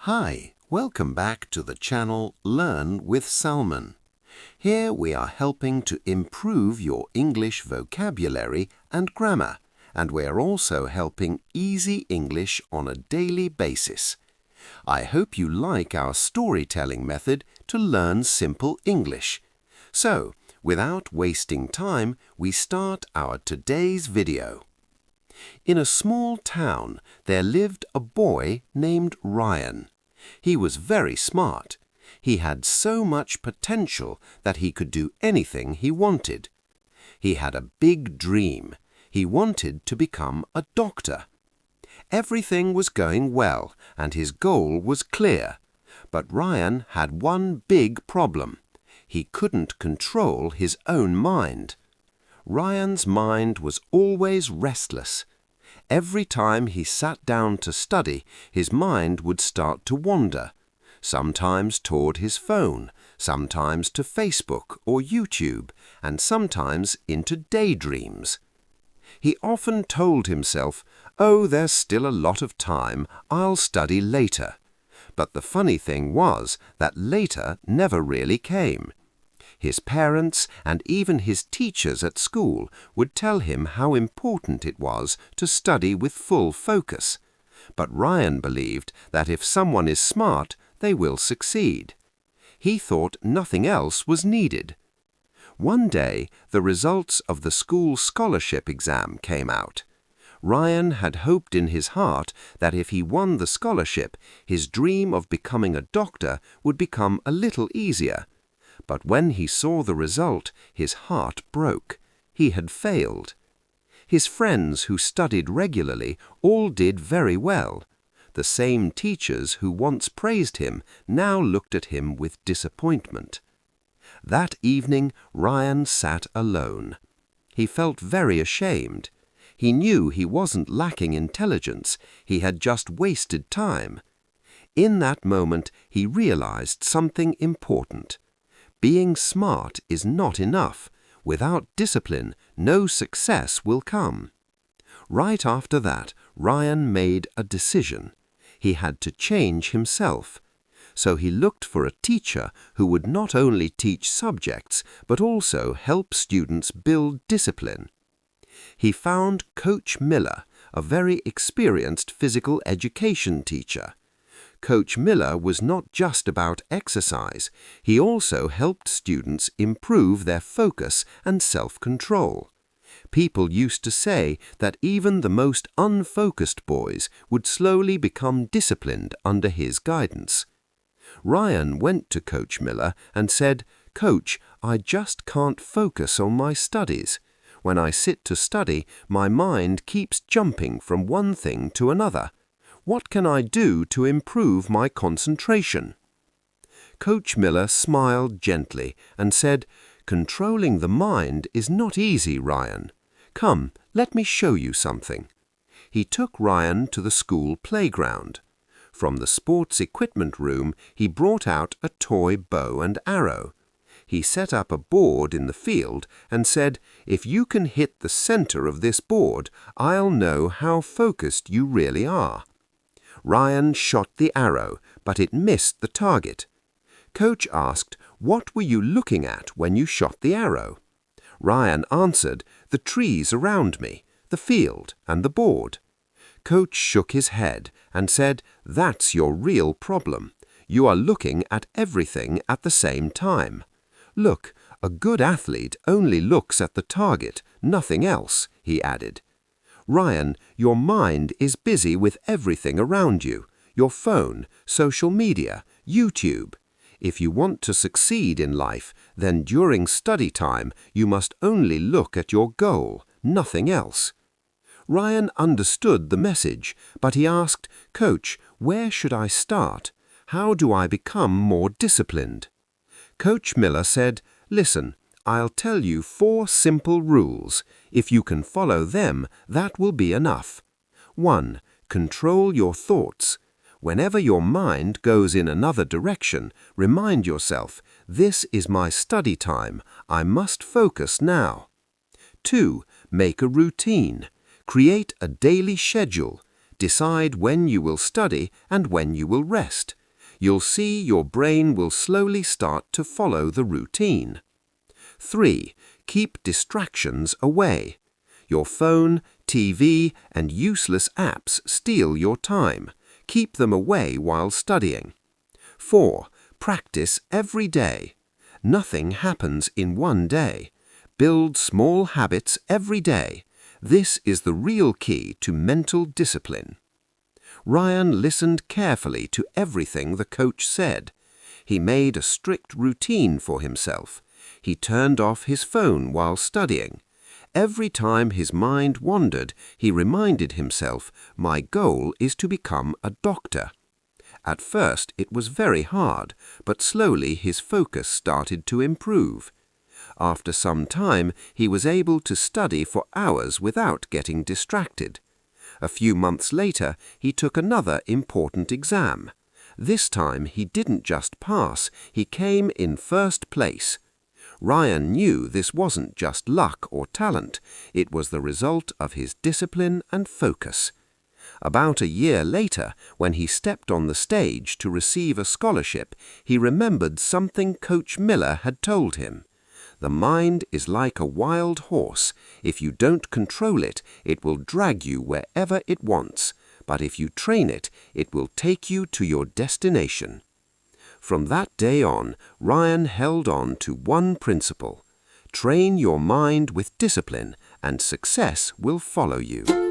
Hi, welcome back to the channel Learn with Salman. Here we are helping to improve your English vocabulary and grammar, and we are also helping easy English on a daily basis. I hope you like our storytelling method to learn simple English. So, without wasting time, we start our today's video. In a small town, there lived a boy named Ryan. He was very smart. He had so much potential that he could do anything he wanted. He had a big dream. He wanted to become a doctor. Everything was going well, and his goal was clear. But Ryan had one big problem. He couldn't control his own mind. Ryan's mind was always restless. Every time he sat down to study, his mind would start to wander, sometimes toward his phone, sometimes to Facebook or YouTube, and sometimes into daydreams. He often told himself, "Oh, there's still a lot of time, I'll study later." But the funny thing was that later never really came. His parents and even his teachers at school would tell him how important it was to study with full focus. But Ryan believed that if someone is smart, they will succeed. He thought nothing else was needed. One day, the results of the school scholarship exam came out. Ryan had hoped in his heart that if he won the scholarship, his dream of becoming a doctor would become a little easier. But when he saw the result, his heart broke. He had failed. His friends who studied regularly all did very well. The same teachers who once praised him now looked at him with disappointment. That evening, Ryan sat alone. He felt very ashamed. He knew he wasn't lacking intelligence. He had just wasted time. In that moment, he realized something important. Being smart is not enough. Without discipline, no success will come. Right after that, Ryan made a decision. He had to change himself. So he looked for a teacher who would not only teach subjects, but also help students build discipline. He found Coach Miller, a very experienced physical education teacher. Coach Miller was not just about exercise. He also helped students improve their focus and self-control. People used to say that even the most unfocused boys would slowly become disciplined under his guidance. Ryan went to Coach Miller and said, "Coach, I just can't focus on my studies. When I sit to study, my mind keeps jumping from one thing to another. What can I do to improve my concentration?" Coach Miller smiled gently and said, "Controlling the mind is not easy, Ryan. Come, let me show you something." He took Ryan to the school playground. From the sports equipment room, he brought out a toy bow and arrow. He set up a board in the field and said, "If you can hit the center of this board, I'll know how focused you really are." Ryan shot the arrow, but it missed the target. Coach asked, "What were you looking at when you shot the arrow?" Ryan answered, "The trees around me, the field, and the board." Coach shook his head and said, "That's your real problem. You are looking at everything at the same time. Look, a good athlete only looks at the target, nothing else," he added. "Ryan, your mind is busy with everything around you, your phone, social media, YouTube. If you want to succeed in life, then during study time you must only look at your goal, nothing else." Ryan understood the message, but he asked, "Coach, where should I start? How do I become more disciplined?" Coach Miller said, "Listen, I'll tell you 4 simple rules. If you can follow them, that will be enough. 1. Control your thoughts. Whenever your mind goes in another direction, remind yourself, this is my study time. I must focus now. 2. Make a routine. Create a daily schedule. Decide when you will study and when you will rest. You'll see your brain will slowly start to follow the routine. 3. Keep distractions away. Your phone, TV, and useless apps steal your time. Keep them away while studying. 4. Practice every day. Nothing happens in one day. Build small habits every day. This is the real key to mental discipline. Ryan listened carefully to everything the coach said. He made a strict routine for himself. He turned off his phone while studying. Every time his mind wandered, he reminded himself, "My goal is to become a doctor." At first it was very hard, but slowly his focus started to improve. After some time, he was able to study for hours without getting distracted. A few months later, he took another important exam. This time he didn't just pass, he came in first place. Ryan knew this wasn't just luck or talent, it was the result of his discipline and focus. About a year later, when he stepped on the stage to receive a scholarship, he remembered something Coach Miller had told him. The mind is like a wild horse. If you don't control it, it will drag you wherever it wants. But if you train it, it will take you to your destination. From that day on, Ryan held on to one principle. Train your mind with discipline, and success will follow you.